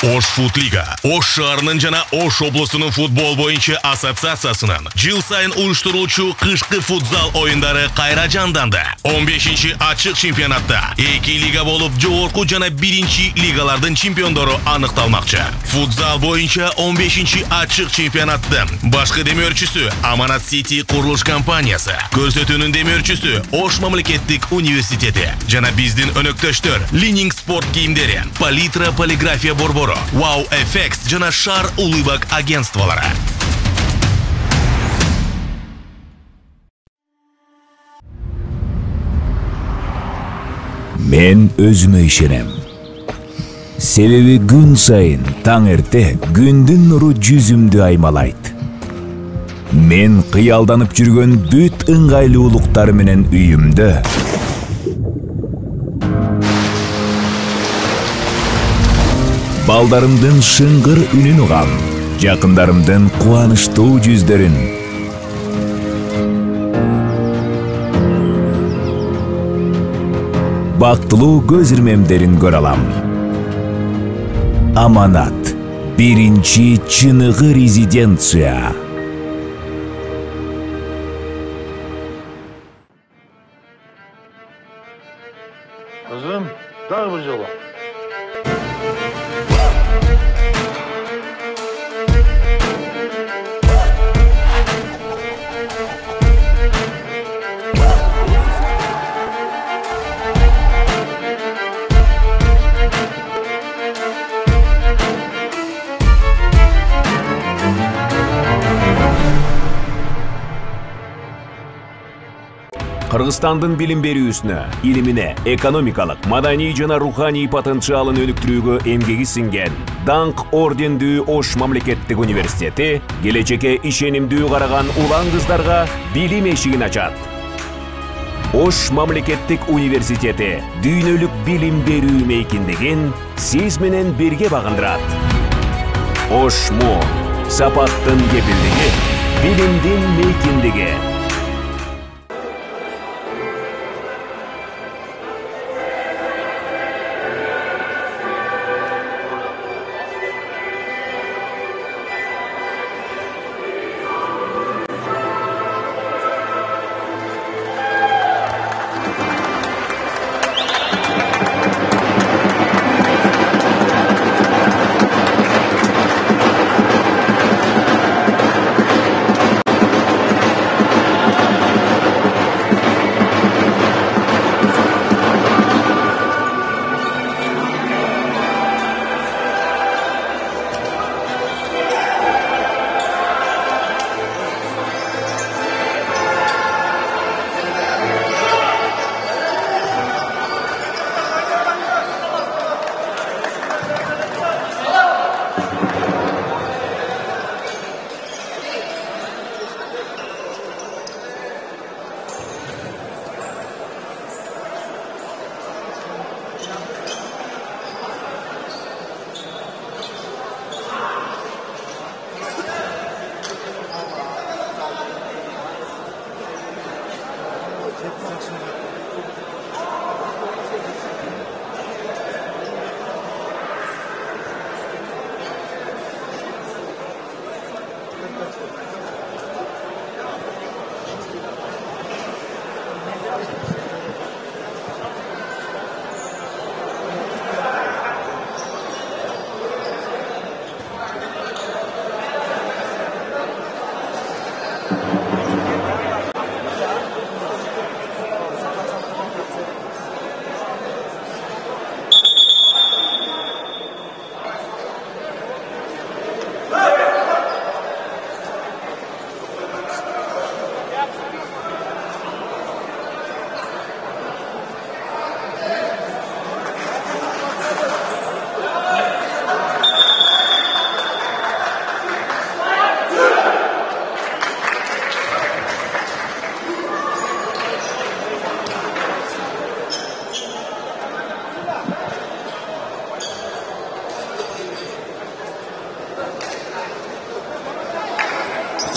Ош Фут Лига. Ош шаарынын жана Ош облусунун футбол боюнча ассоциациясынын жыл сайын уюштурулчу кышкы футзал оюндары кайра жанданды. 15-чи ачык чемпионатта 2 лига болуп, жогорку жана 1-чи лигалардын чемпиондору аныкталмакчы. Футзал боюнча 15-чи ачык чемпионаттын башкы демөөрчүсү Аманат Сити курулуш компаниясы, көрсөтүүнүн демөөрчүсү Ош мамлекеттик университети жана биздин өнөктөштөр Лининг спорт кийимдери, Палитра полиграфия борбору, Wow FX жана Шар улыбак агентстволары. Мен өзүмө ишенем. Себеби күн сайын таң эрте күндүн нуру жүзүмдү аймалайт. Мен кыялданып жүргөн бүт ыңгайлуулуктар менен үйүмдө балдарымдын шыңгыр үнүн угам, жакындарымдын кубанычтуу жүздөрүн. Бактылуу көз ирмемдерин көрө алам. Аманат, 1-чи чыныгы резиденция. Kızım, dağ bir yola. Кыргызстандын билим берүүсүнө, илимине, экономикалык, маданий жана руханий потенциалын өнүктүрүүгө эмгеги сиңген даңк ордендүү Ош мамлекеттик университети келечекке ишенимдүү караган улан кыздарга билим эшигин ачат. Ош мамлекеттик университети дүйнөлүк билим берүү мейкиндигин сиз менен бирге багындырат. Ошму сапаттын кепилдиги, билимдин мейкиндиги.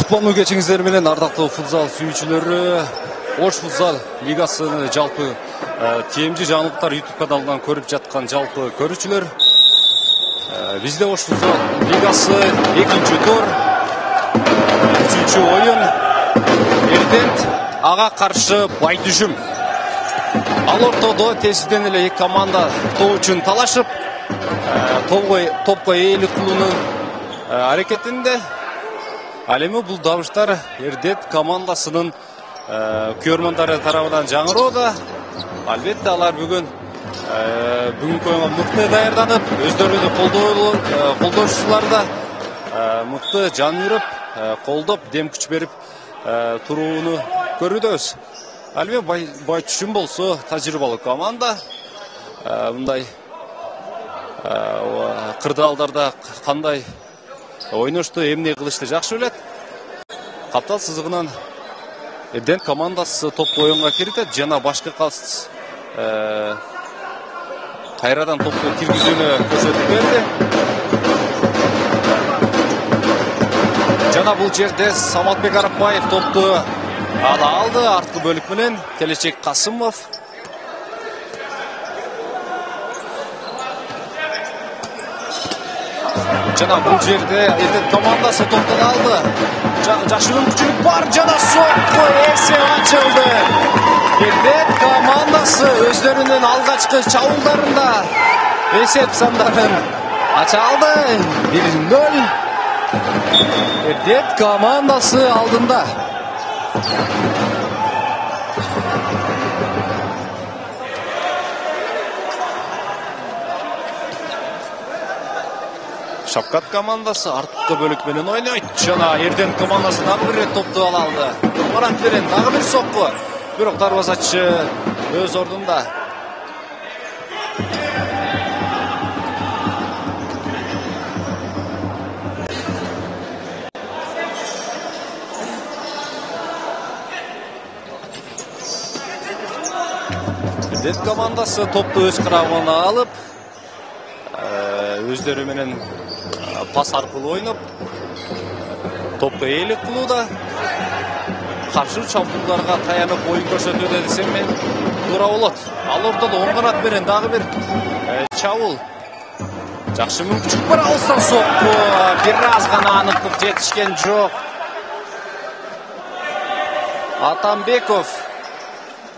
Кутмануу кечиңиздер менен ардактуу футзал сүйүүчүлөрү, Ош футзал лигасыны жалпы TMG жаңылыктар YouTube каналынан көрүп жаткан жалпы көрүүчүлөр, Бизде Ош футзал лигасы 2-нче тур. 3-нче ойын. Эрдент ага каршы Байтүшүм. Ал ортодо тесиден эле эки команда тоо үчүн талашып, топко ээлик кылуунун аракетинде. Ал эми бул добуштар Эрдент командасынын көрмөндөрү тарабынан жаңыроодо. Албетте алар бүгүнкү оюнга мыкты даярданып, өздөрүнү колдоочулар да мыкты жан юрап, колдоп, дем күч берип турууну көрүүдөбүз. Ал эми Байтүшүм болсо тажрыйбалуу команда. Мындай кырдаалдарда кандай ойношту, эмне кылышты жакшы билет. Каптал сызыгынан Эрдент командасы топко оюнга кирет жана башкы калыс кайрадан топко киргизүүнү көрсөтүп берди. Жана бул жерде Саматбек Арапбаев топту ала алды. Арткы бөлүк менен Келечек Касымов. Жана бул жерде Эрдент командасы топту алды. Жакшы мүмкүнчүлүк бар, жана сокку эсеп ачылды. Эрдент командасы өздөрүнүн алгачкы чабуулдарында эсеп сандарын ача алды. 1-0. Эрдент командасы алдында. Шапкат командасы арткы бөлүк менен ойнойт. Жана Эрдент командасы дагы бир рет топту ала алды. Мурат берен дагы бир сокку. Бирок дарбазачы өз ордунда. Эрдент командасы топту өз кырагына алып, өздөрү менен пас аркылуу ойноп, топко ээлик кылууда. Каршы чабуулдарга таянып оюн көрсөтүүдө десем мен туура болот. Ал ортодо оң канат берен дагы бир чабуул. Жакшы мүмкүнчүлүк бар, алыстан сокку. Бир аз гана аныктык жетишкен жок.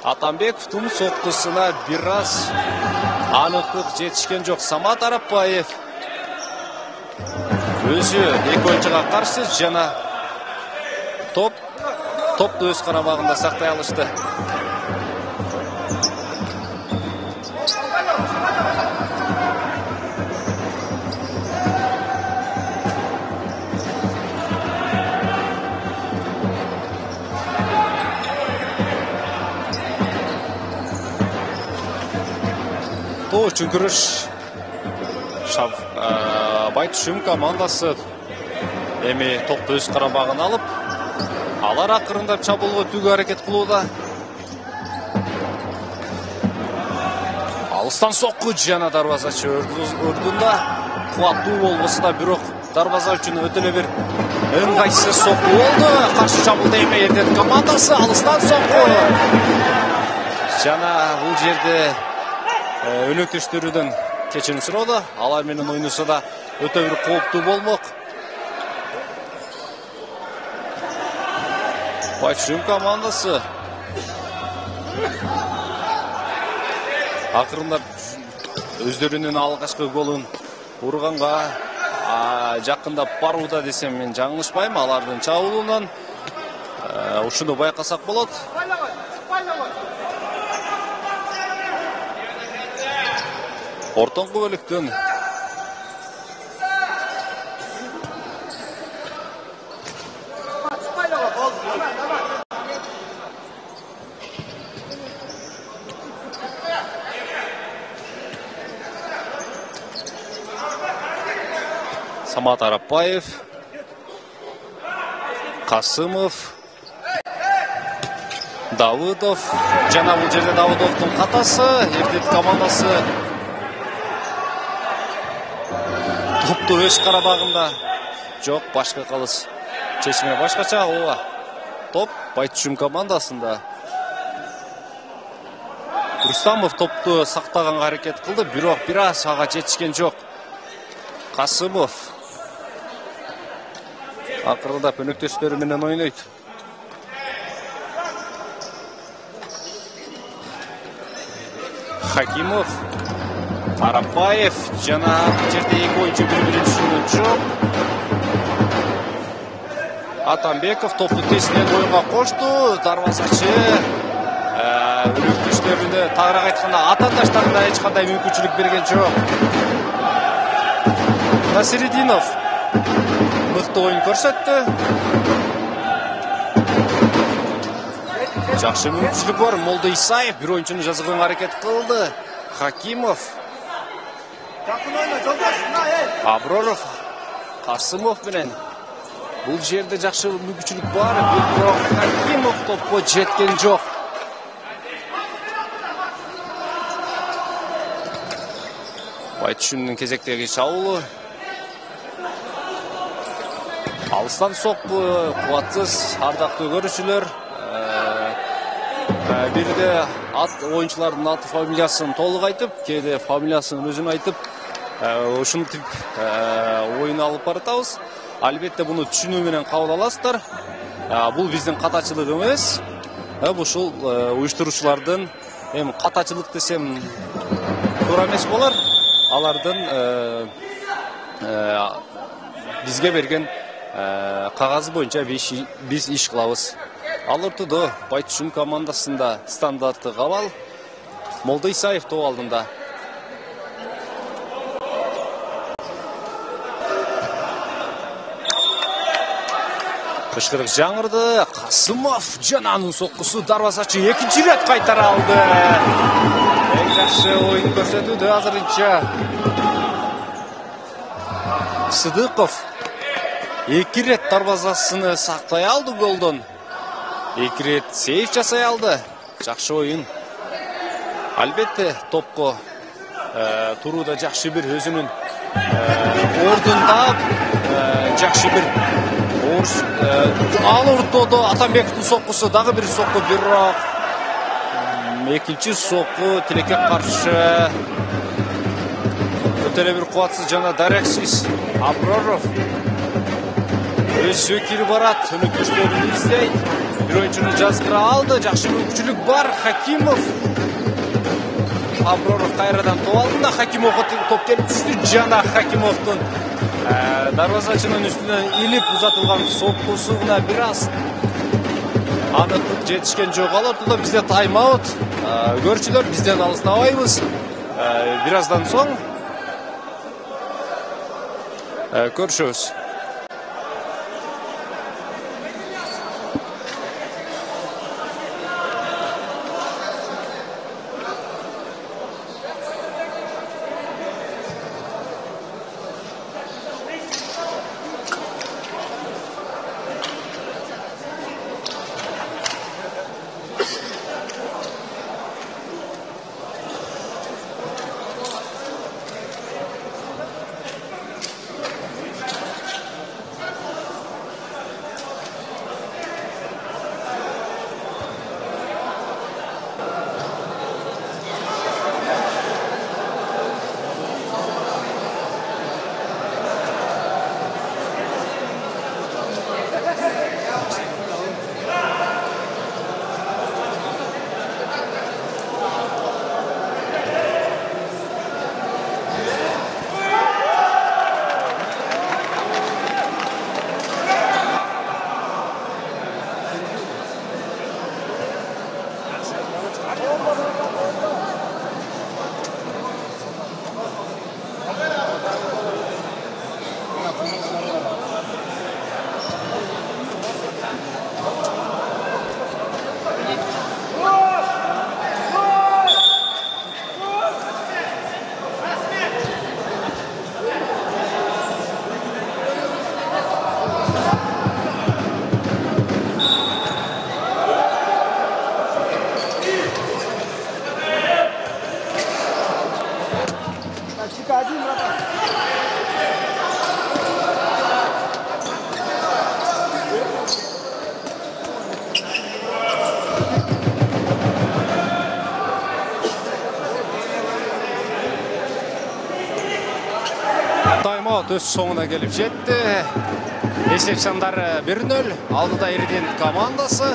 Атамбековдун соккусуна бир аз аныктык жетишкен жок. Самат Арапбаев өзү эки ойунчуга каршы жана топту өз карабагында сактай алышты. Тоо үчүн күрөш. Байтүшүм командасы эми топту өз карабагына алып, алар акырындап чабуулга түгүү аракет кылууда. Алыстан сокку жана дарбазачы ордунда. Кубаттуу болбосо да, бирок дарбаза үчүн өтө эле бир ыңгайсыз сокку болду. Каршы чабуулда эми Эрдент командасы алыстан сокку. Жана бул жерде өнөктөштөрүдөн кечирим суроодо. Алар менен ойносо да өтө бир кооптуу болмок. Байтүшүм командасы акырындап өздөрүнүн алгачкы голун урганга жакындап барууда десем мен жаңылышпайм. Алардын чабуулунан ушуну байкасак болот. Ортоңку бөлүктөн Самат Арапбаев, Касымов, Давыдов. Жана бул жерде Давыдовдун катасы. Эрдент командасы топту өз карабагында. Жок, башка калыс. Чечими башкача. Ооба. Топ Байтүшүм командасында. Рустамов топту сактаганга аракет кылды, бирок бир аз ага жетишкен жок. Касымов. Акырында өнөктөштөрү менен ойнойт. Хакимов. Арапаев жана жерде эки ойунчу бири-бирин түшүнгөн жок. Атамбеков топту тесинен оюнга кошту. Дарбазачы өнөктөштөрүнө тагыраак айтканда атаандаштарына эч кандай мүмкүнчүлүк берген жок. Насиридинов мыкты оюн көрсөттү. Жакшы мүмкүнчүлүк бар. Молдо Исаев бир оюнчуну жазгонго аракет кылды. Хакимов. Аброров. Касымов менен. Бул жерде жакшы мүмкүнчүлүк бар. Бирок Хакимов топко жеткен жок. Байтүшүндүн кезектеги чабуулу. Алыстан сокку, кубатсыз, ардактуу көрүүчүлөр. Бирде оюнчулардын аты фамилиясын толук айтып, кээде фамилиясын өзүн айтып, ушинтип оюн алып баратабыз. Албетте буну түшүнүү менен кабыл аласыздар. Бул биздин катачылык эмес. Ушул уюштуруучулардын эми катачылык десем туура эмес болор. Алардын бизге берген кагазы боюнча биз иш кылабыз. Ал ортодо Байтүшүн командасында стандарты кабал. Молдо Исаев топ алдында. Кышкырык жаңырды. Касымов жананын соккусу дарбазачы экинчи рет кайтара алды. Эң жакшы оюн көрсөтүүдө азырынча. Сыдыков 2 рет дарбазасыны сактай алды голдон. 2 рет сейв жасай алды. Жакшы оюн. Албетте топко турууда жакшы бир өзүнүн ордун таап, жакшы бир ал ортодо Атамбековдун соккусу дагы бир сокку, бирок экинчи сокку тилекке каршы өтө эле бир кубатсыз жана дарексиз. Аброров өз өкүлү барат, өнөктөштөрүн издейт. Бир оюнчуну жазгыра алды, жакшы мүмкүнчүлүк бар. Хакимов. Аброров кайрадан топ алдында. Хакимовго топ келип түштү. Жана Хакимовдун дарбазачынын үстүнөн илип узатылган соккусуна бир аз аныктык жетишкен жок. Ал ортодо бизде тайм-аут. Көрүүчүлөр, бизден алыстабайбыз. Бир аздан соң көрүшөбүз. Тайм-аут өз соңына келіп жетті. Есеп сандары 1-0. Алдыда Еридент командасы.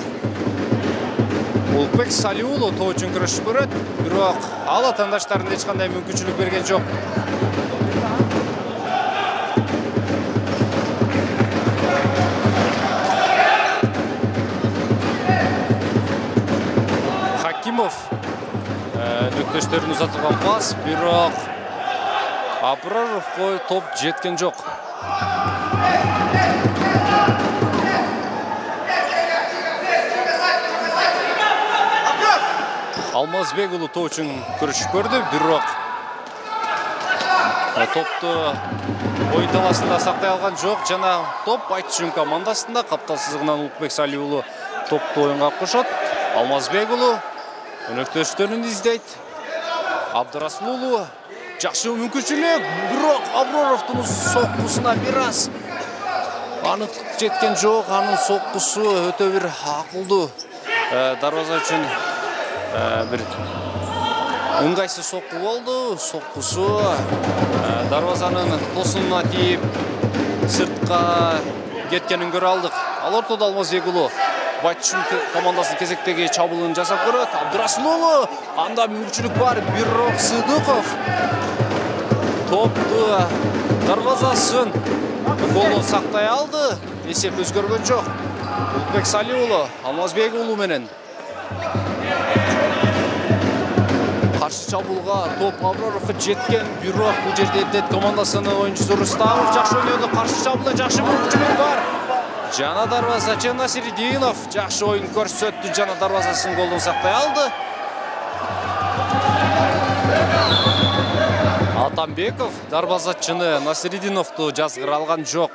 Улукбек Салиулу тоо үчүн күрөшүп көрөт. Бирок ал атаандаштарына эч кандай мүмкүнчүлүк берген жок. Хакимов нүктөштөрүн узатылган пас, бирок Абраровго топ жеткен жок. Алмазбек уулу тоо үчүн күрөшүп көрдү, бирок топту оюн таласында сактай алган жок. Жана топ Айтчүн командасында каптал сызыгынан Улукбек Сали уулу топту оюнга кошот. Алмазбек уулу өнөктөштөрүн издейт. Абдырасул уулу жакшы мүмкүнчүлүк, бирок Абраровдун соккусуна бир аз аныктык жеткен жок. Анын соккусу өтө бир акылдуу, дарбаза үчүн bir ыңгайсыз сокку болду. Соккусу дарбазанын тосунуна тийип сыртка кеткенин көрө алдык. Ал ортодо Алмазбек уулу Батчун командасынын кезектеги чабуулун жасап көрөт. Абдырасул уулу анда мүмкүнчүлүк бар, бирок Сыдыков топту дарбазасын голдон сактай алды. Эсеп өзгөргөн жок. Улукбек Сали уулу Алмазбек уулу менен каршы чабуулга топ Абраровго жеткен, бирок бул жерде Еридент командасынын оюнчусу Рустамов жакшы ойноду. Каршы чабуулда жакшы мүмкүнчүлүк бар. Жана дарбазачы Насиридинов жакшы оюн көрсөттү. Жана дарбазасын голдон сактай алды. Атамбеков дарбазачыны Насиридиновду жазгыра алган жок.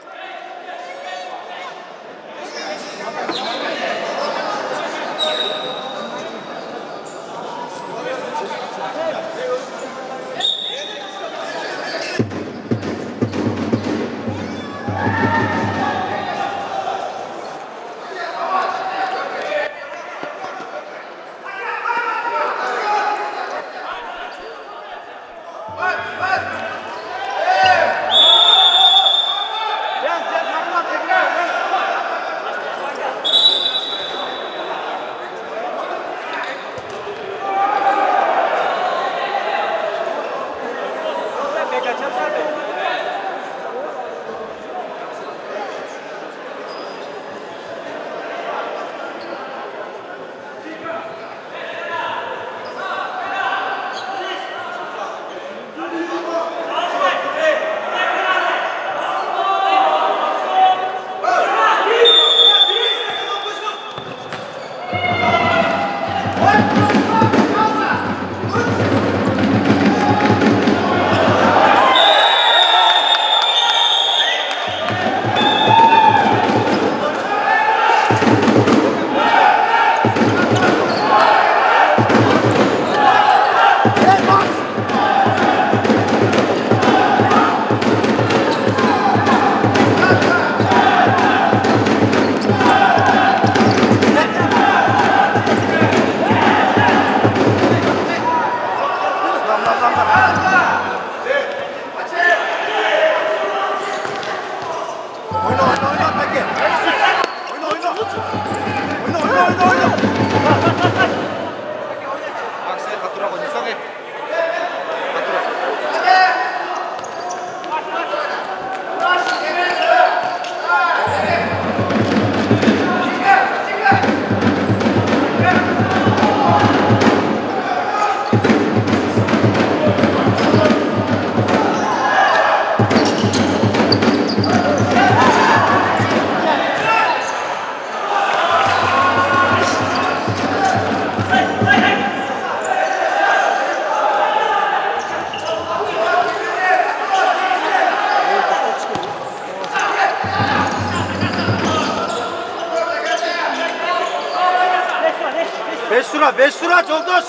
Beş sıra Çoldaş.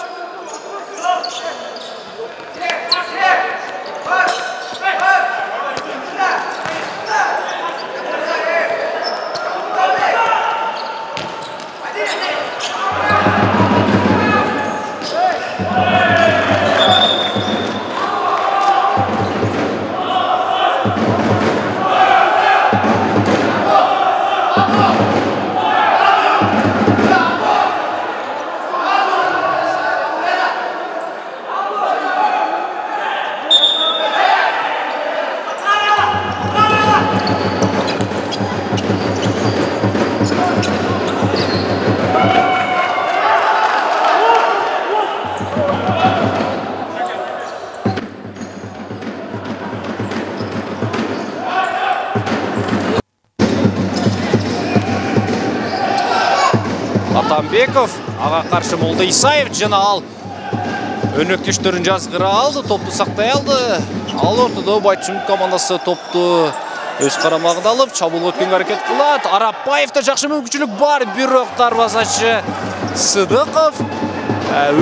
Атамбеков, ага каршы Молда Исаев жана ал өнөктөштөрүн жазгыра алды, топту сактай алды. Ал ортодо Байтчым командасы топту өз карамагына алып, чабуул өткөнгө аракет кылат. Арапбаевда жакшы мүмкүнчүлүк бар, бирок дарбазачы Сыдыков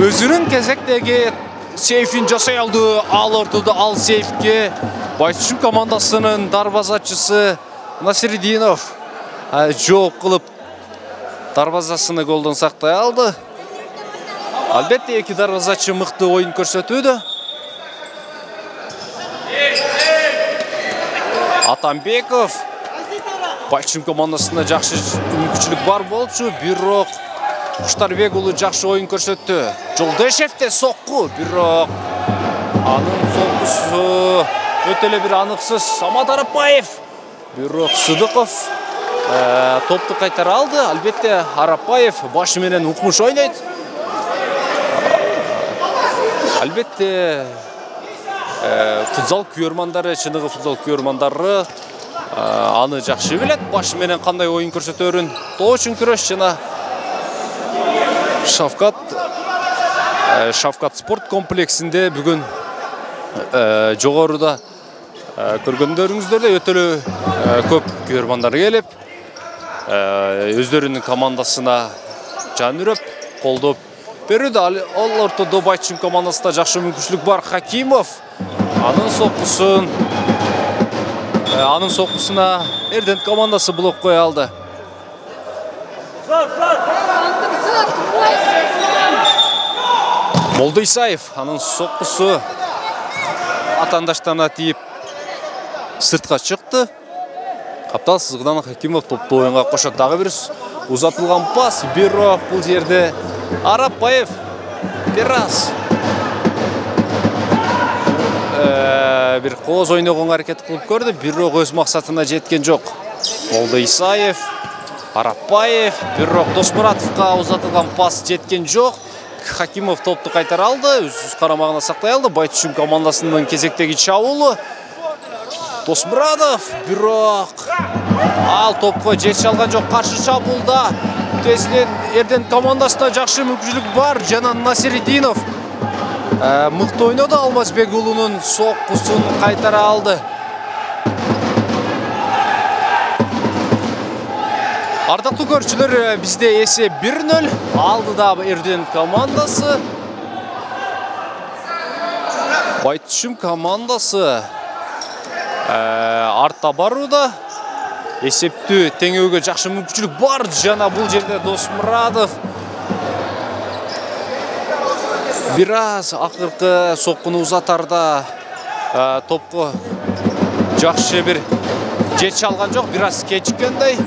өзүнүн кезектеги сейфин жасай алды. Ал ортодо ал сейфке Байтчым командасынын дарбазачысы Насиридинов жооп кылып дарбазасыны голдон сактай алды. Албетте эки дарбазачы мыкты оюн көрсөтүүдө. Атамбеков Байтчым командасында жакшы мүмкүнчүлүк бар болчу, бирок Куштарбек уулу жакшы оюн көрсөттү. Жолдошевде сокку, бирок анын соккусу өтө эле бир аныксыз. Самат Арапбаев, бирок Сыдыков топту кайтара алды. Албетте Арапбаев башы менен укмуш ойнойт. Албетте футзал күйөрмандары, чыныгы футзал күйөрмандары аны жакшы билет. Башы менен кандай оюн көрсөтөрүн. Тоо үчүн күрөш жана Шавкат спорт комплексинде бүгүн жогоруда көргөндөрүңүздөр өтө эле көп күйөрмандар келип, өздөрүнүн командасына жан үрөп, колдоп берүүдө. Ал ортодо Байтчым командасында жакшы мүмкүнчүлүк бар. Хакимов анын соккусуна Эрдент командасы блок кое алды. Молда Исаев анын соккусу атандаштарына тийип сыртка чыкты. Каптал сызыгынан Хакимов топту оюнга кошот. Дагы бир узатылган пас, бирок бул жерде Арапбаев бираз бир кооз ойногонго аракет кылып көрдү, бирок өз максатына жеткен жок. Молда Исаев, Арапбаев, бирок Досмуратовго узатылган пас жеткен жок. Хакимов топту кайтара алды, өз карамагына сактай алды. Байтчым командасынын кезектеги чабуулу. Досмуратов, бирок ал топко жете алган жок. Каршы чабуулда тезинен Эрдент командасына жакшы мүмкүнчүлүк бар. Жана Насиридинов мыкты ойноду. Алмазбек уулунун соккусун кайтара алды. Ардактуу көрүүчүлөр, бизде эсеп 1-0. Алдыда Эрдент командасы. Байтчым командасы артта барууда. Эсептүү теңөөгө жакшы мүмкүнчүлүк бар. Жана бул жерде Досмуратов бираз акыркы соккуну узатарда топко жакшы бир жете алган жок, бираз кечиккендей.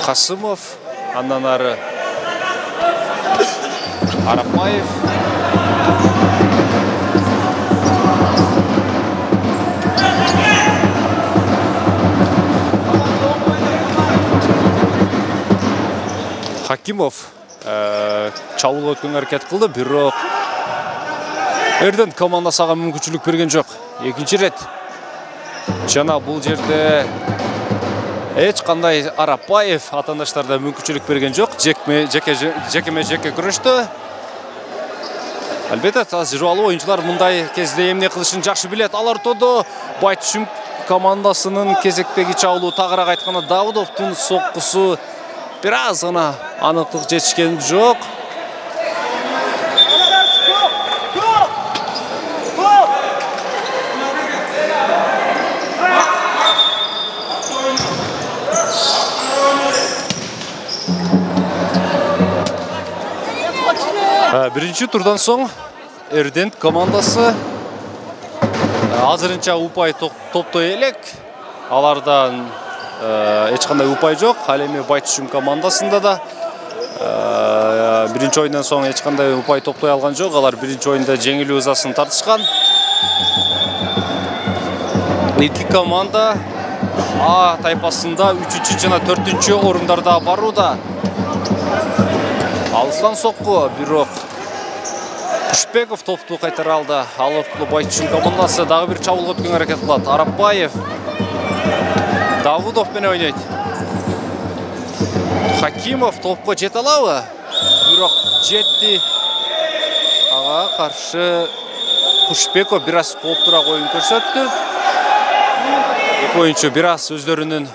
Касымов, андан ары Арапбаев. Хакимов чабуулга өткөнгө аракет кылды, бирок Эрдент командасы ага мүмкүнчүлүк берген жок. Экинчи рет. Жана бул жерде эч кандай Арапбаев атандаштарда мүмкүнчүлүк берген жок. Жеке күрөштө. Албетте тажрыйбалуу оюнчулар мындай кезде эмне кылышын жакшы билет. Ал ортодо Байтчым командасынын кезектеги чабуулу, тагыраак айтканда Давудовдун соккусу бираз гана аныктык жетишкен жок. Биринчи турдан соң Эрдент командасы азырынча упай топто элек. Алардан эч кандай упай жок. Ал эми Байтчым командасында да биринчи оюндан соң эч кандай упай топтой алган жок. Алар биринчи оюнда жеңилүү ызасын тартышкан. Эки команда А тайпасында 3-чү жана 4-чү орундарда барууда. Алыстан сокку, бирок Кушпеков топты қайтара алды. Ал ортылы Байтүшүн командасы дағы бір чабылғы өткен әрекет қылады. Арапбаев Давудовпен ойнайды. Хакимов топқа жете алабы? Бирок жетті. Аға қаршы Кушпеков біраз қоптырақ ойын көрсетті. Екі ойыншы біраз өздерінің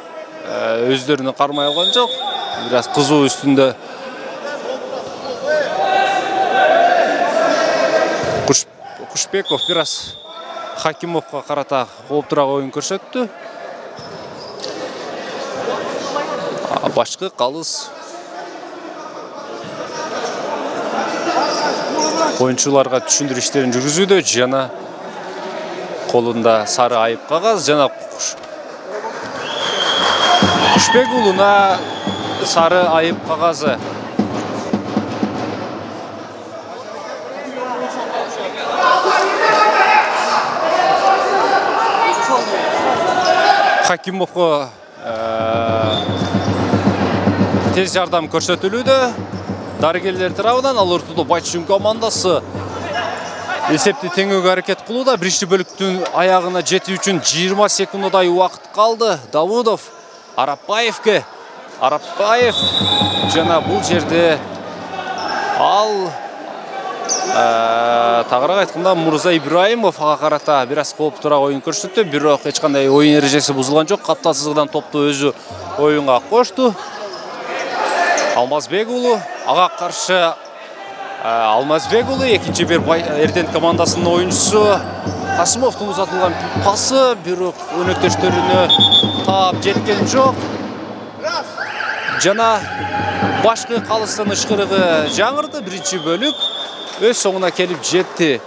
қармай алған жоқ. Біраз қызу үстінде. Кушпеков біраз Хакимовқа қарата қоптырақ ойын көрсетті. Башқы қалыс ойыншыларға түшіндіріштерін жүргізуді. Жана қолында сары айып қағаз. Жана Кушпекулуна сары айып қағазы. Хакимовқа тез жардам көрсетілуді. Дарыгерлер тарабынан ал ортылы Байтүшүн командасы есепті теңеуге әрекет қылуда. Бірінші бөліктің аяғына жету үшін 20 секундадай уақыт қалды. Давудов Арапбаевке. Арапбаев жана бұл жерде ал тағырақ айтқанда Мурза Ибраимов аға қарата біраз қоптырақ ойын көрсетті. Бирок ешқандай ойын ережесі бұзылған жоқ. Қаптасыздан топты өзі ойынға қошты. Алмазбекулу аға қаршы Алмазбекулу екінші бір Эрдент командасының ойыншысы. Қасымовтың ұзатылған пасы бирок өнөктөштөрүнө таап жеткен жоқ. Жана башкы қалыстын ышкырыгы жаңырды. Биринчи бөлүк өз соңуна келип жетти.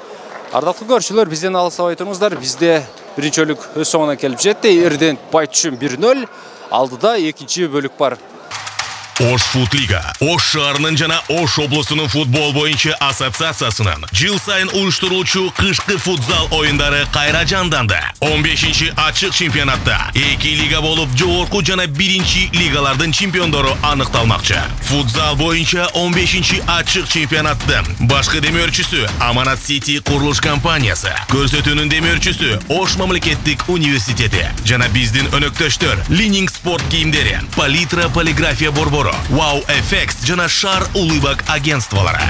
Ардактуу көрүүчүлөр, бизден алыстабай туруңуздар. Бизде биринчи бөлүк өз соңуна келип жетти. Эрдент Байтүшүн 1-0. Алдыда экинчи бөлүк бар. Ош Футлига, Ош шаарынын жана Ош облусунун футбол боюнча ассоциациясынын жыл сайын уюштуруучу кышкы футзал оюндары кайра жанданды. 15-чи ачык чемпионатта 2 лига болуп, жогорку жана 1-чи лигалардын чемпиондору аныкталмакчы. Футзал боюнча 15-чи ачык чемпионаттын башкы демөөрчүсү Аманат Сити курулуш компаниясы, көрсөтүүнүн демөөрчүсү Ош мамлекеттик университети жана биздин өнөктөштөр Лининг спорт кийимдери, Палитра полиграфия борбору, Wow FX жана Шар улыбак агентстволары.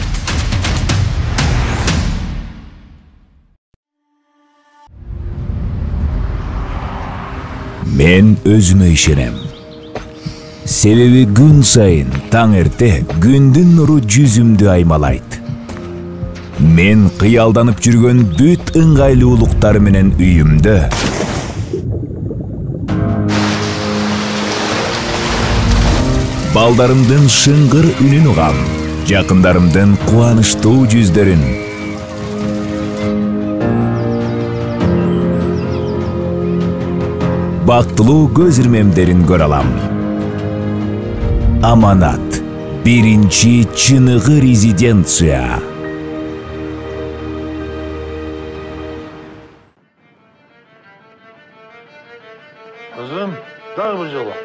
Мен өзүмө ишенем. Себеби күн сайын таң эрте күндүн нуру жүзүмдү аймалайт. Мен кыялданып жүргөн бүт ыңгайлуулуктар менен үйүмдө балдарымдын шыңгыр үнүн угам, жакындарымдын кубанычтуу жүздөрүн. Бактылуу көз ирмемдерин көрө алам. Аманат, 1-чи чыныгы резиденция. Kızım, dar bir yola.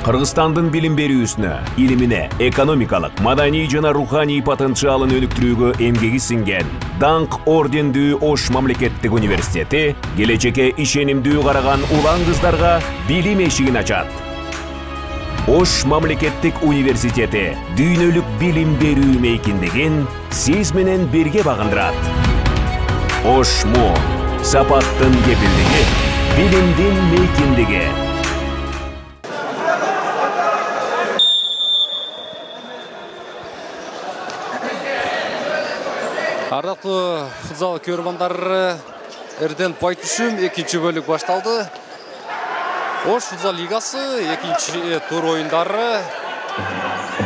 Кыргызстандын билим берүүсүнө, илимине, экономикалык, маданий жана руханий потенциалын өнүктүрүүгө эмгеги сиңген Даңк ордендүү Ош мамлекеттик университети келечекке ишенимдүү караган улан кыздарга билим эшигин ачат. Ош мамлекеттик университети дүйнөлүк билим берүү мейкиндигин сиз менен бирге багындырат. Ошму, сапаттын кепилдиги, билимдин мейкиндиги. Ардактуу футзал көрөрмандары, Эрдент Байтүшүн 2-чи бөлүк башталды. Ош футзал лигасы 2-чи тур оюндары.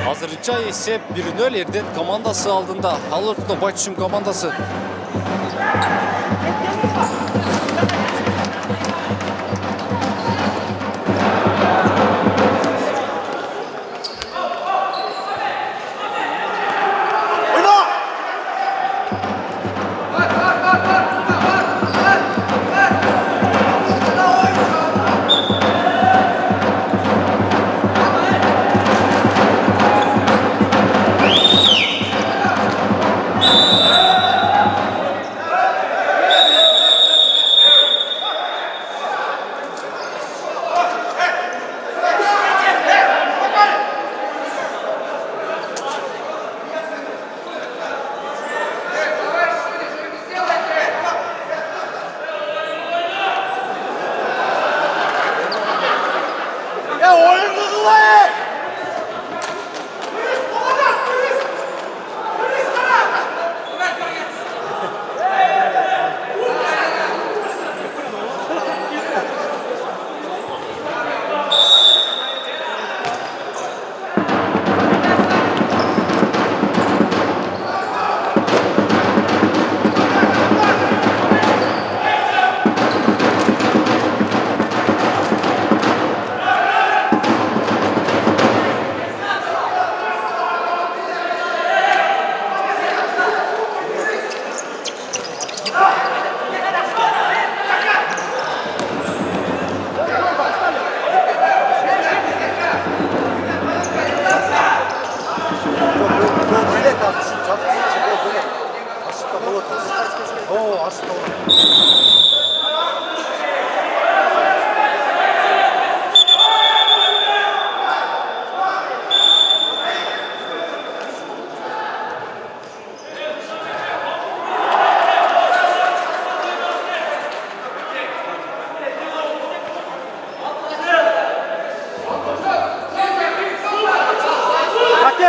Азырынча эсеп 1-0 Эрдент командасы алдында. Ал ортодо Байтүшүн командасы.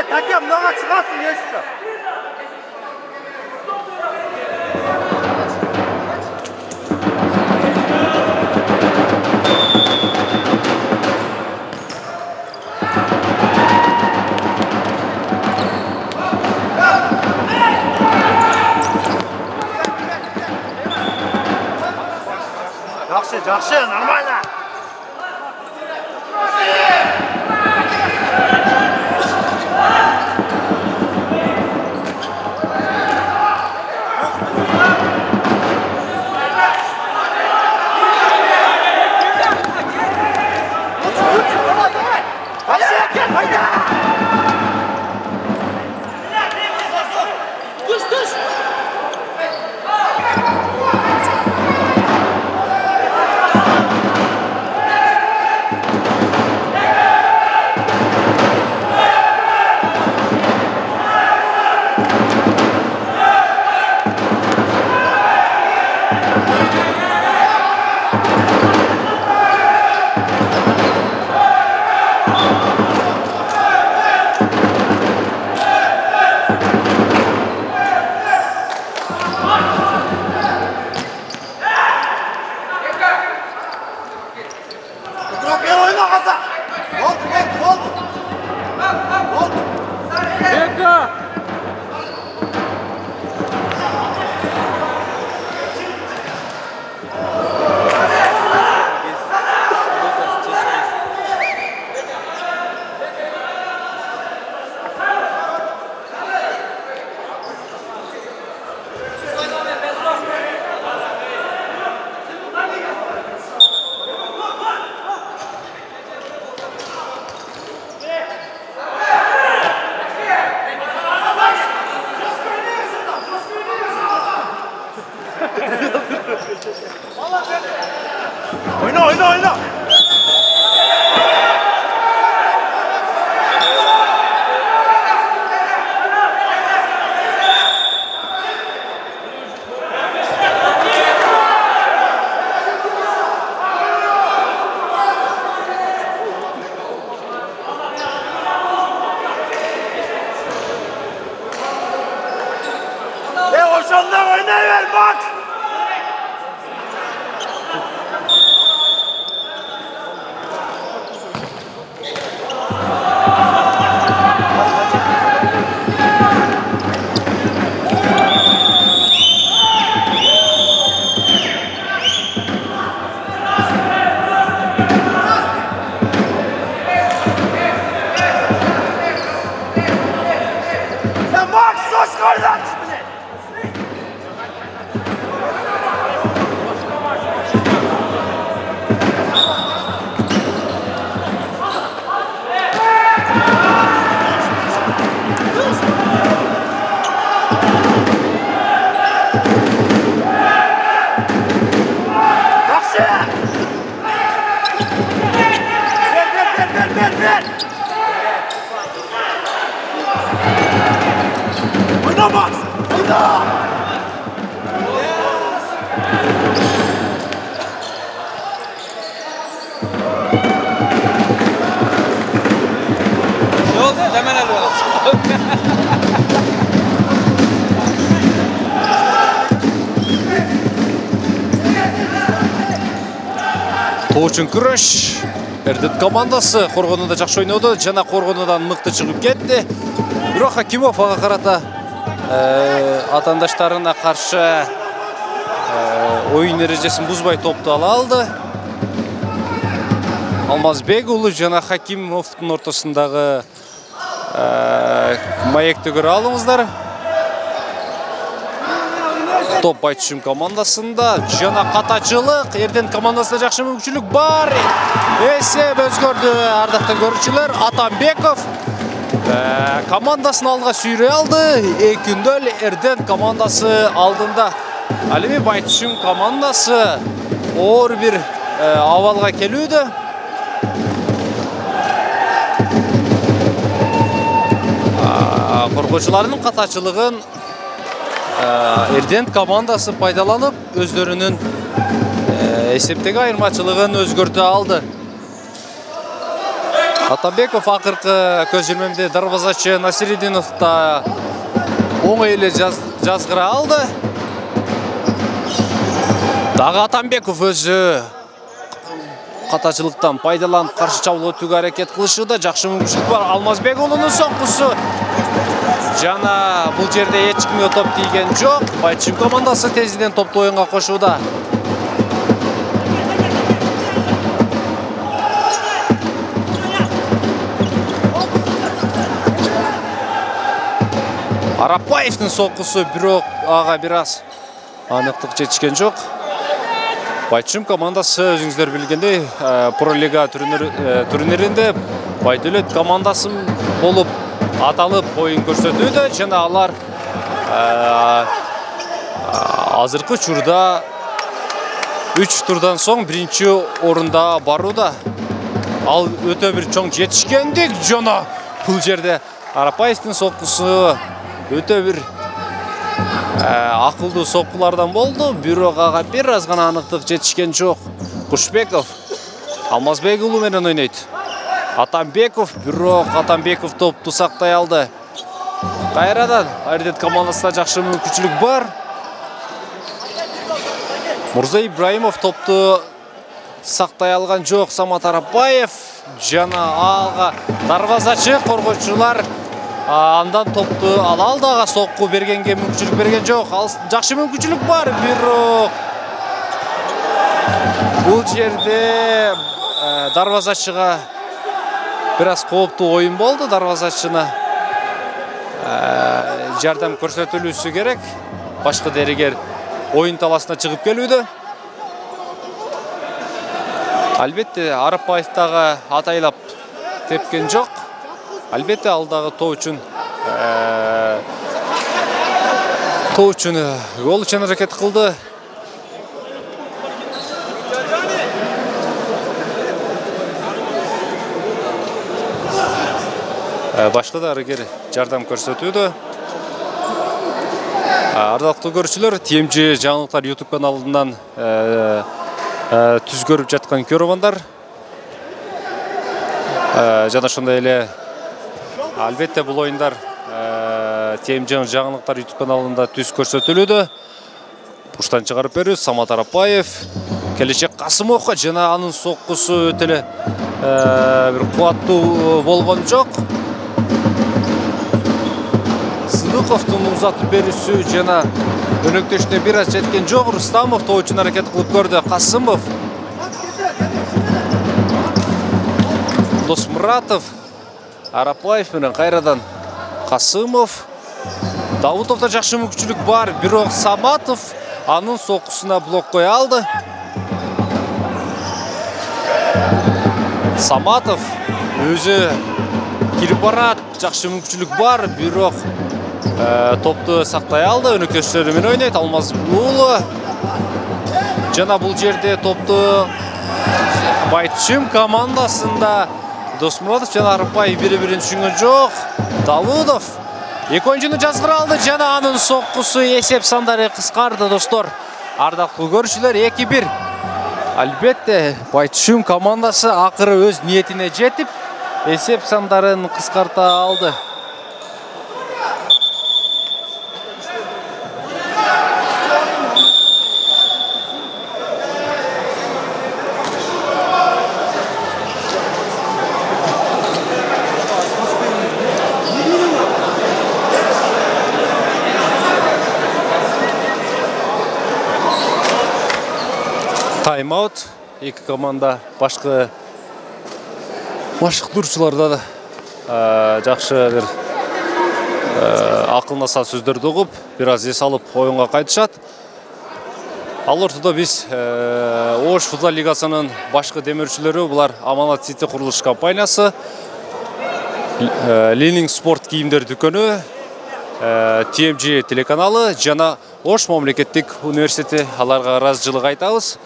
Take, mınaga çıkarsın yaşa. Жақсы, нормально. Oyna. Hoşandan oynayıver bak. Ver. Oyna Max. Oyna. Ne oldu? Hemen alıyoruz. Тоочун күрөш. Эрдет командасы коргонуда жакшы ойноду, жана коргонудан мыкты чыгып кетти. Бирок Хакимов ага карата атандаштарына каршы оюн эрежесин бузбай топту ала алды. Алмазбек уулу жана Хакимовдун ортосундагы маекти көрө алыңыздар. Топ Айтышым командасында жана катачылык, Эрден командасында жакшы мүмкүнчүлүк бар. Эсеп өзгөрдү ардактуу көрүүчүлөр. Атамбеков командасын алга сүйрөй алды. 2-0 Эрден командасы алдында Ал эми Байтүшүм командасы оор бир абалга келүүдө. Коргоочулардын катачылыгын Эрдент командасы пайдаланып, өздөрүнүн эсептеги айырмачылыгын өзгөртө алды. Атамбеков акыркы көз жүрмөмдө дарбазачы Насиридинов да оңой эле жазгыра алды. Дагы Атамбеков өзү катачылыктан пайдаланып каршы чабуул өтүүгө аракет кылышууда. Жакшы мүмкүнчүлүк бар. Алмазбек уулунун соккусу. Жана бул жерде эч кимге топ тийген жок. Байтүшүм командасы тезинен топту оюнга кошууда. Арапбаевдин соккусу бирок ага бир аз аныктык жетишкен жок. Байтүшүм командасы өзүңүздөр билгендей Про Лига турниринде Байдөлөт командасы болуп аталып оюн көрсөтүүдө жана алар азыркы учурда 3 турдан соң биринчи орунда барууда. Ал өтө бир чоң жетишкендик жана бул жерде Арапбаевдин соккусу өтө бир акылдуу соккулардан болду, бирок ага бир аз гана аныктык жетишкен жок. Кушбеков Алмазбек уулу менен ойнойт. Атамбеков, бирок Атамбеков топту сактай алды. Кайрадан Эрдент командасында жакшы мүмкүнчүлүк бар. Мурза Ибраимов топту сактай алган жок. Самат Арапбаев жана ага дарбазачы коргоочулар андан топту ала алды. Ага сокку бергенге мүмкүнчүлүк берген жок. Ал жакшы мүмкүнчүлүк бар, бирок бул жерде дарбазачыга бир аз кооптуу оюн болду. Дарбазачыны жардам көрсөтүлүүсү керек. Башкы дерегер оюн таласына чыгып келүүдө. Албетте Арапбаев дагы атайлап тепкен жок. Албетте ал дагы тоо үчүн гол үчүн аракет кылды. Башка дарыгер жардам көрсөтүүдө. Ардактуу көрүүчүлөр, TMG жаңылыктар YouTube каналынан түз көрүп жаткан көрөрмандар. Жана ошондой эле албетте бул оюндар TMG жаңылыктар YouTube каналында түз көрсөтүлүүдө. Буштан чыгарып берүү Самат Арапбаев, Келечек Касымовго жана анын соккусу өтө эле бир кубаттуу болгон жок. Сыдыковдун узатып берүүсү жана өнөктөшүнө бир аз жеткен жок. Рустамов тоо үчүн аракет кылып көрдү. Касымов, Досмуратов, Арапбаев менен кайрадан Касымов. Давутовдо жакшы мүмкүнчүлүк бар, бирок Саматов анын соккусуна блок кое алды. Саматов өзү кирип барат, жакшы мүмкүнчүлүк бар, бирок топту сактай алды. Өнөктөштөрү менен ойнойт. Алмаз уулу жана бул жерде топту Байтүшүм командасында Досмуратов жана Арапбаев бири-бирин түшүнгөн жок. Давудов эки ойунчуну жазгыра алды жана анын соккусу эсеп сандары кыскарды, достор. Ардактуу көрүүчүлөр, 2-1. Албетте Байтүшүм командасы акыры өз ниетине жетип, эсеп сандарын кыскарта алды. Тайм-аут. Эки команда башкы машыктуурчуларда да жакшы бир акылнаса сөздөрдү угуп, бир аз эс алып оюнга кайтышат. Ал ортодо биз Ош футбол лигасынын башкы демөөрчүлөрү, булар Аманат Сити курулуш компаниясы, Ленинг спорт кийимдер дүкөнү, TMG телеканалы жана Ош мамлекеттик университети аларга ыраазычылык айтабыз.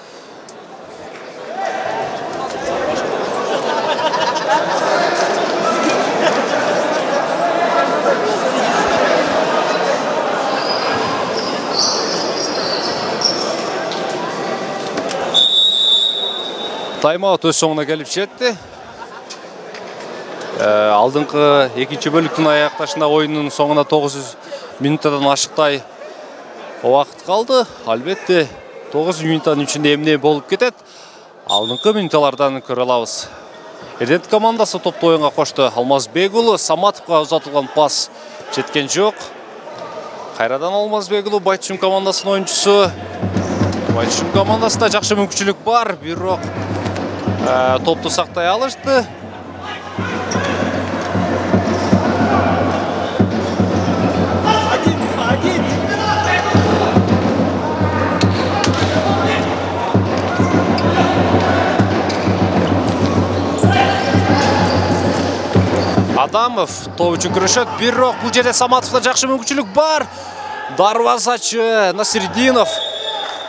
Тайм-аут өз соңуна келип жетти. Алдыңкы экинчи бөлүктүн аякташында оюндун соңуна 900 минуттан ашыктай убакыт калды. Албетте 900 минуттан ичинде эмне болуп кетет? Алдыңкы минуттардан көрө алабыз. Эрдент командасы топту оюнга кошту. Алмазбек уулу Саматовго узатылган пас жеткен жок. Кайрадан Алмазбек уулу Байтушум командасынын оюнчусу. Байтушум командасында жакшы мүмкүнчүлүк бар, бирок топту сактай алышты. Адамов топ үчүн күрөшөт, бирок бул жерде Саматовда жакшы мүмкүнчүлүк бар. Дарвазачы Насирдинов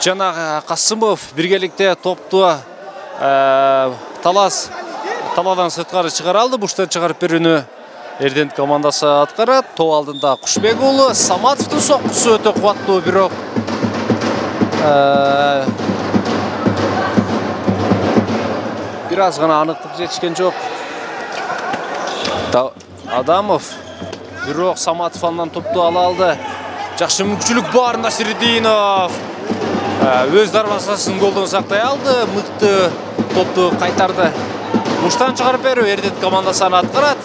жана Касымов биргеликте топту таладан сырткары чыгара алды. Буштан чыгарып берүүнү Эрдент командасы аткарат. Топ алдында Кушбек уулу Саматовдун соккусу өтө кубаттуу, бирок бир аз гана аныктык жетишкен жок. Адамов бирок Саматов андан топту ала алды. Жакшы мүмкүнчүлүк бар, Насирдинов өз дарвазасын голдон сактай алды. Мыкты топту кайтарды. Буштан чыгарып берүү Эрдент командасы аны аткарат.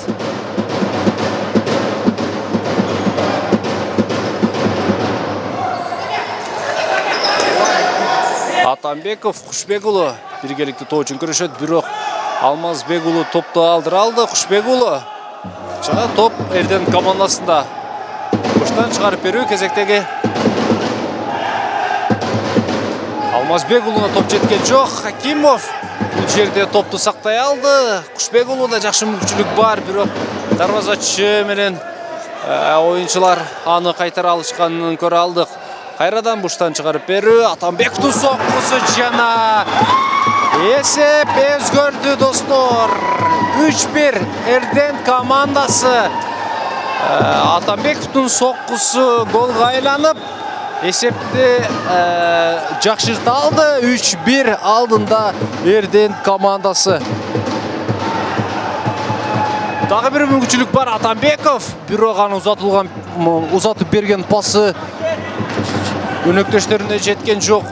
Атамбеков, Кушбек уулу биргеликте топ үчүн күрөшөт, бирок Алмазбек уулу топту алдыра алды. Кушбек уулу жана топ Эрдент командасында. Буштан чыгарып берүү кезектеги. Алмазбек уулуна топ жеткен жок. Хакимов бул жерде топту сактай алды. Кушбек уулуда жакшы мүмкүнчүлүк бар, бирок дарвазачы менен оюнчулар аны кайтара алышканын көрө алдык. Кайрадан буштан чыгарып берүү. Атамбектин соккусу жана эсеп өзгөрдү достор. 3-1 Эрдент командасы. Атамбектин соккусу голго айланып, эсепти жакшырта алды. 3-1 алдында Эрдент командасы. Дагы бир мүмкүнчүлүк бар. Атамбеков бирок аны узатып берген пасы өнөктөштөрүнө жеткен жок.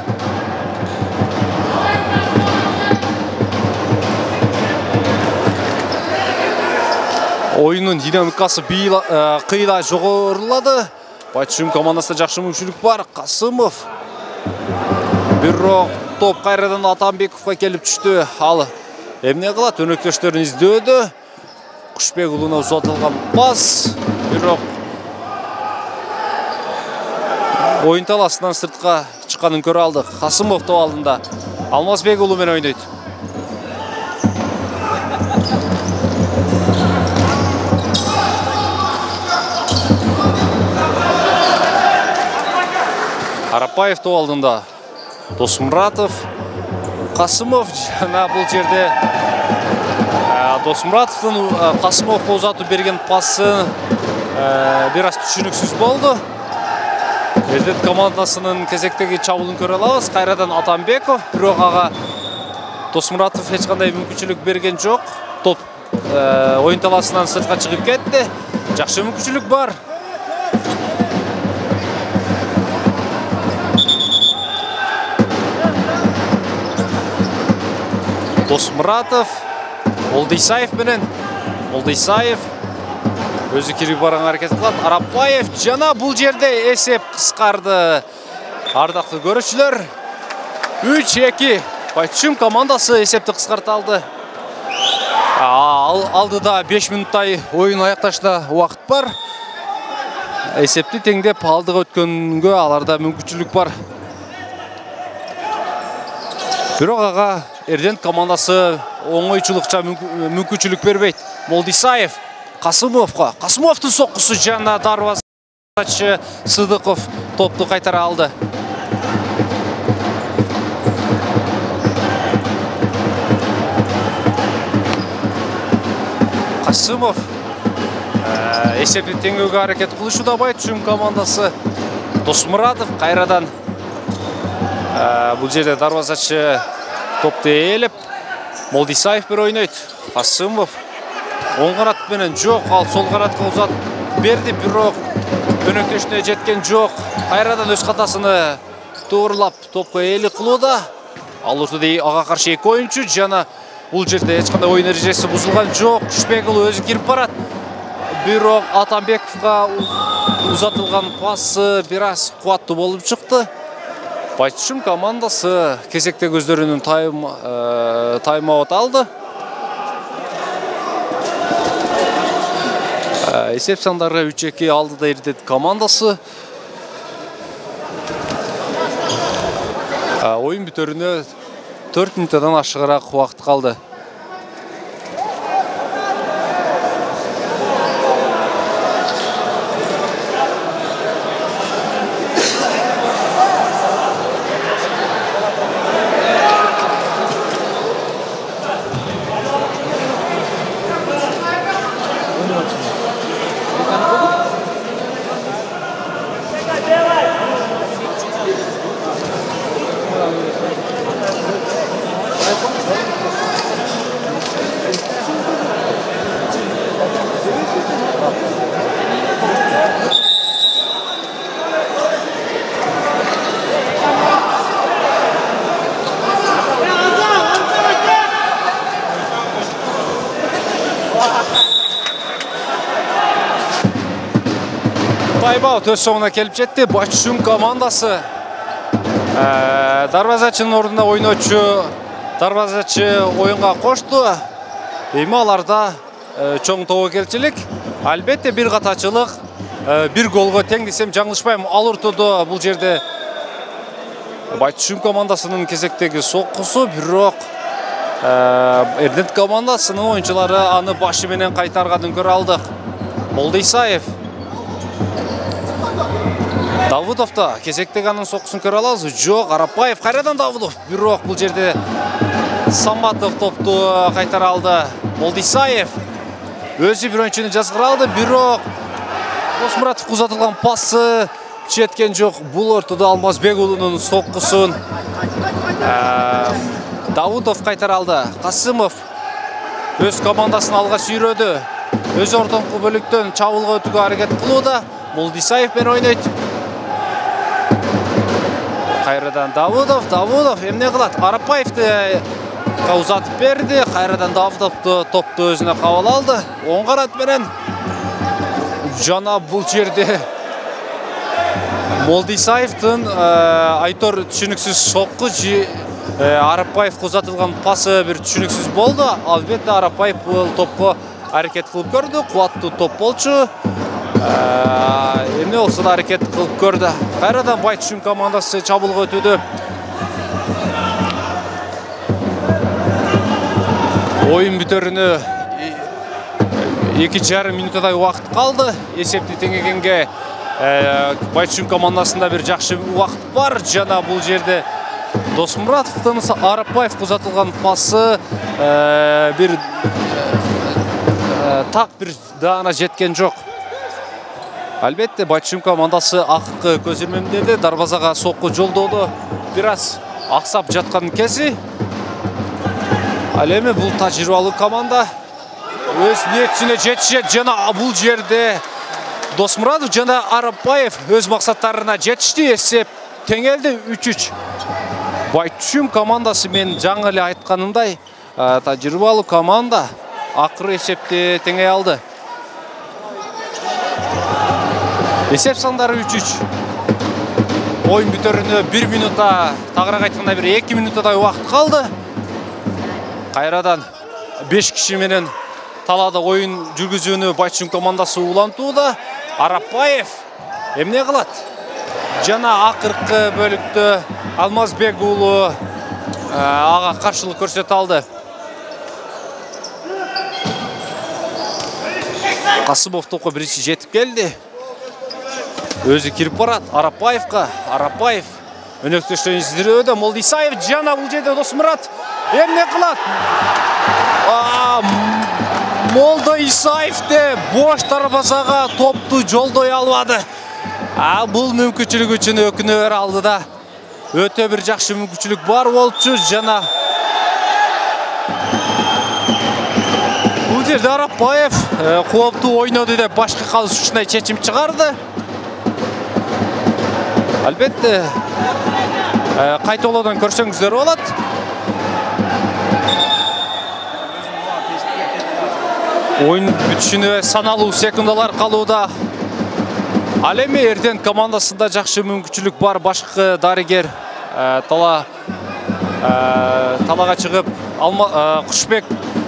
Оюнун динамикасы кыйла жогорулады. Байтушум командасында жакшы мүмкүнчүлүк бар. Касымов бирок топ кайрадан Атамбековго келип түштү. Ал эмне кылат? Өнөктөштөрүн издөөдө. Кушбек уулуна узатылган пас, бирок оюн таласынан сыртка чыкканын көрө алдык. Касымов топ алдында Алмазбек уулу менен ойнойт. Арапаев топ алдында Досмуратов, Касымов жана бул жерде Досмуратовдун Касымовго узатып берген пасы бир аз түшүнүксүз болду. Эрдент командасынын кезектеги чабуулун көрө алабыз. Кайрадан Атамбеков, бирок ага Досмуратов эч кандай мүмкүнчүлүк берген жок. Топ оюн таласынан сыртка чыгып кетти. Жакшы мүмкүнчүлүк бар. Досмуратов Молдисаев менен. Молдисаев өзү кирип барган аракет кылат. Арапаев жана бул жерде эсеп кыскарды. Ардактуу көрүүчүлөр, 3-2 Байтушум командасы эсепти кыскарта алды. Алдыда 5 минуттай оюн аякташта убакыт бар. Эсепти теңдеп алдыга өткөнгө аларда мүмкүнчүлүк бар. Бирок ага Эрдент командасы оңойчулукча мүмкүнчүлүк бербейт. Молдисаев Касымовго. Касымовдун соккусу жана дарваза Сыдықов топты қайтара алды. Қасымов есепті теңеуге әрекет қылышуда Байтүшім командасы. Досмұратов қайрадан бұл жерде дарвазачы топты еліп, Молдисаев бір ойнайды. Қасымов оң қанатпенен жоқ, ал сол қанатқа ұзат берді, бюро өнөктешіне жеткен жоқ. Қайрадан өз қатасыны тоғырлап топқа елі қылуда. Ал ортада аға қаршы екі ойыншы, жана бұл жерде ешқандай ойын ережесі бұзылған жоқ. Күшбекұлы өзі кіріп барады. Бюро Атамбековқа ұзатылған пасы біраз қуатты болып шықты. Байтүшім командасы кезекте өздерінің тайм-аут алды. Есеп сандарға 3-2 алды да ердет командасы. Ойын бүтеріне 4 минутадан ашығырақ уақыт қалды. Тайм-аут өз соңына келіп жетті. Байтүшім командасы дарвазачының орнына ойнаушы дарвазачы ойынға қошты. Аларда чоң тобы келчілік. Әлбетте бір қатачылық, бір голға тең десем жаңылышпайым. Ал ортада бұл жерде Байтүшім командасының кезектегі соққысы, бирок Эрдент командасының ойыншылары аны башыменен қайтарғанын көрі алдық. Молдисаев Давыдовта кезектегі анын соққысын көрі алазы. Жоқ, Арапаев қайрадан Давыдов. Бирок бұл жерде Саматов топты қайтара алды. Молдисаев өзі бір ойыншыны жазғыр алды. Бирок Досмұратов ұзатылған пасы жеткен жоқ. Бұл ортада Алмазбекұлының соққысын Давыдов қайтара алды. Қасымов өз командасын алға сүйреді. Өз ортаңқы бөліктен чабылға өтуге әрекет қылуда. Молдисаев бен ойнайды. Қайрадан Давыдов, емне қылады? Арапаевты ұзатып берді. Қайрадан Давыдов топты өзіне қауал алды. Оң қарат берен жана бұл жерде Молдисаевтың айтор түшініксіз соққы Арапаев ұзатылған пасы бір түшініксіз болды. Албетте Арапаев топқа әрекет қылып көрді. Қуатты топ болчу. Емне олса да әрекет қылып көрді. Қайрадан Байтүшім командасы чабылға өтеді. Ойын бүтеріні 2,5 минутадай уақыт қалды. Есепті теңегенге Байтүшім командасында бір жақшы уақыт бар. Жана бұл жерде Досмұратовтың Арапаев ұзатылған пасы бір тақ бір дағына жеткен жоқ. Әлбетте Байтүшім командасы аққы көзірмемдеді. Дарвазаға соққы жолдауды біраз ақсап жатқан кесі. Әлемі бұл тәжірибалы команда. Өз ниетіне жетішет. Жана бұл жерде Досмұратов жана Арапаев өз мақсаттарына жетішті. Есеп теңелді 3-3. Байтүшім командасы мен жаңылы айтқанымдай тәжірибалы команда ақыры есепте теңей алды. Есеп сандары 3-3. Ойын бүтеріне 1 минута, тағырақ айтқанда бір 2 минутадай уақыт қалды. Қайрадан 5 кішіменен талада ойын жүргізуіні Байтүшім командасы улантууда. Арапаев емне қылады? Жана ақырқы бөлікті Алмазбекұлы аға қаршылық көрсет алды. Қасымов топқа бірінші жетіп келді. Өзі кирип барат Арапаевқа. Арапаев өнөктөштөн издирүүдө. Молдисаев жана бул жерде Досмурат эмне кылат? Молдо Исаевде бош дарбазага топту жолдой албады. Бул мүмкүнчүлүк үчүн өкүнөр алды да. Өтө бир жакшы мүмкүнчүлүк бар болчу жана бул жерде Арапаев кооптуу ойноду деп башкы катышуучуна чечим чыгарды. Албетте кайталоодон көрсөңүздөр болот. Oyun бүтүшүнө саналуу секундалар калууда. Ал эми Эрдент командасында жакшы мүмкүнчүлүк бар. Башкы дарыгер талага чыгып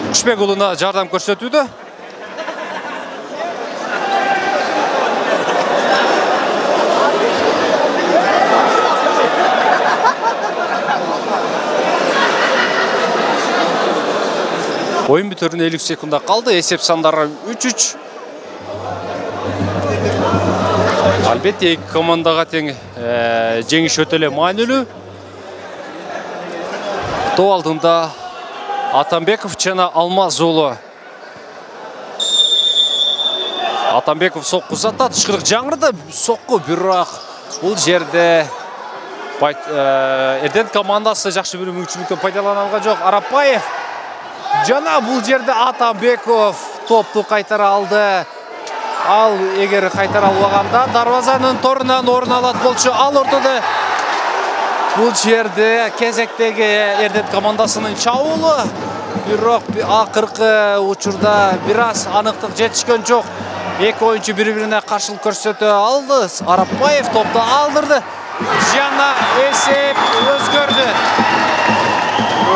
Кушбек уулуна жардам көрсөтүүдө. Oyun бүтөрүнө 50 секунда калды. Эсеп сандары 3-3. Албетте эки командага тең жеңиш өтө эле маанилүү. Топ алдында Атамбеков жана Алмаз уулу. Атамбеков сокку узатат, тышкырык жаңырды. Сокку бирок бул жерде Эрдент командасы жакшы бир мүмкүнчүлүктөн пайдалана алган жок. Арапаев жана бул жерде Атамбеков топту кайтара алды. Ал эгер кайтара албаганда дарбазанын торунан орун алат болчу. Ал ортодо бул жерде кезектеги Эрдент командасынын чабуулу. Бирок акыркы учурда бир аз аныктык жетишкен жок. Эки оюнчу бири-бирине каршылык көрсөтө алды. Арапаев топту алдырды. Жана эсеп өзгөрдү.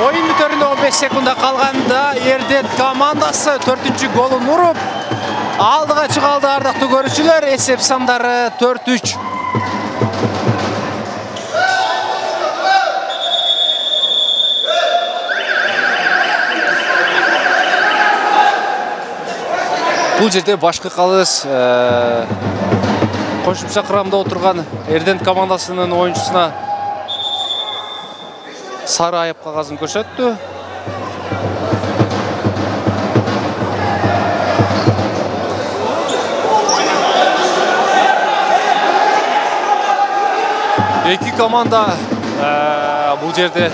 Oyun бүтөрүнө 15 секунда калганда Эрдент командасы 4-чү голун уруп алдыга чыгалды. Ардактуу көрүүчүлөр, эсеп сандары 4-3. Бул жерде башкы калыс кошумча кырамда отурган Эрдент командасынын оюнчусуна сары айып кагазын көрсөттү. Эки команда бул жерде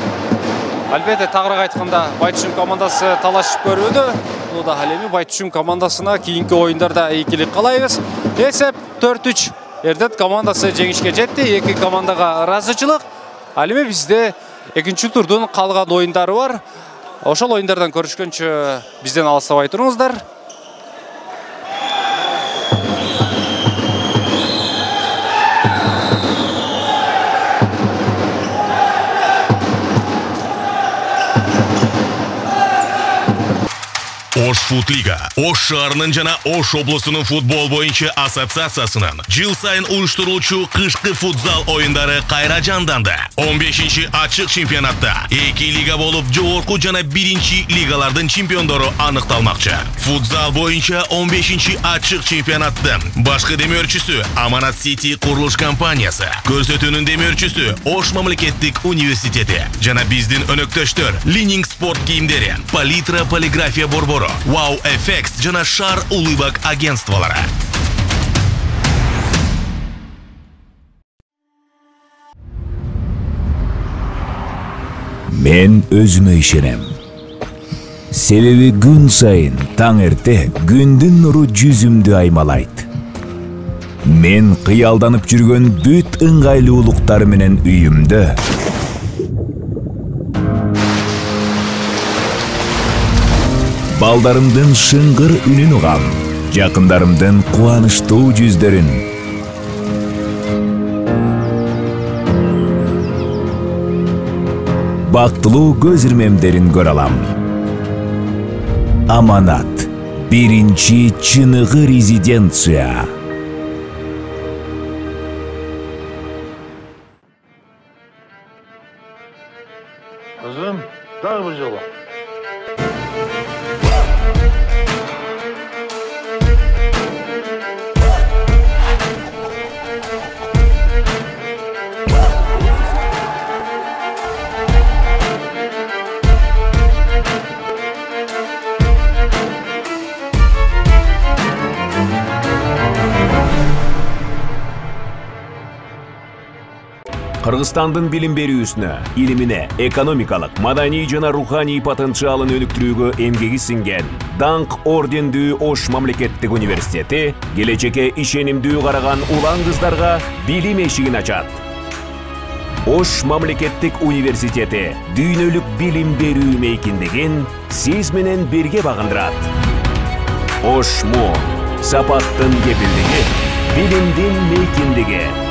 албетте тагыраак айтканда Байтүшүн командасы талашып көрүүдө. Бул да ал эми Байтүшүн командасына кийинки оюндарда ийгилик каалайбыз. Эсеп 4-3. Эрдент командасы жеңишке жетти. Эки командага ыраазычылык. Ал эми бизде экинчи турдун калган оюндары бар. Ошол оюндардан көрүшкөнчө бизден алыстабай туруңуздар. Ош Футлига, Ош шаарынын жана Ош облусунун футбол боюнча ассоциациясынын жыл сайын уюштуруучу кышкы футзал оюндары кайра жанданды. 15-чи ачык чемпионатта 2 лига болуп, жогорку жана 1-чи лигалардын чемпиондору аныкталмакчы. Футзал боюнча 15-чи ачык чемпионаттын башкы демөөрчүсү Аманат Сити курулуш компаниясы, көрсөтүүнүн демөөрчүсү Ош мамлекеттик университети жана биздин өнөктөштөр Лининг спорт кийимдери, Палитра полиграфия борбору, Wow FX жана Шар улыбак агентстволары. Мен өзүмө ишенем. Себеби күн сайын таң эрте күндүн нуру жүзүмдү аймалайт. Мен кыялданып жүргөн бүт ыңгайлуулуктар менен үйүмдө балдарымдын шыңгыр үнүн угам, жакындарымдын кубанычтуу жүздөрүн. Бактылуу көз ирмемдерин көрө алам. Аманат, 1-чи чыныгы резиденция. Kızım, dar bir yola. Кыргызстандын билим берүүсүнө, илимине, экономикалык, маданий жана руханий потенциалын өнүктүрүүгө эмгеги сиңген Даңк ордендүү Ош мамлекеттик университети келечекке ишенимдүү караган улан кыздарга билим эшигин ачат. Ош мамлекеттик университети дүйнөлүк билим берүү мейкиндигин сиз менен бирге багындырат. Ошму, сапаттын кепилдиги, билимдин мейкиндиги.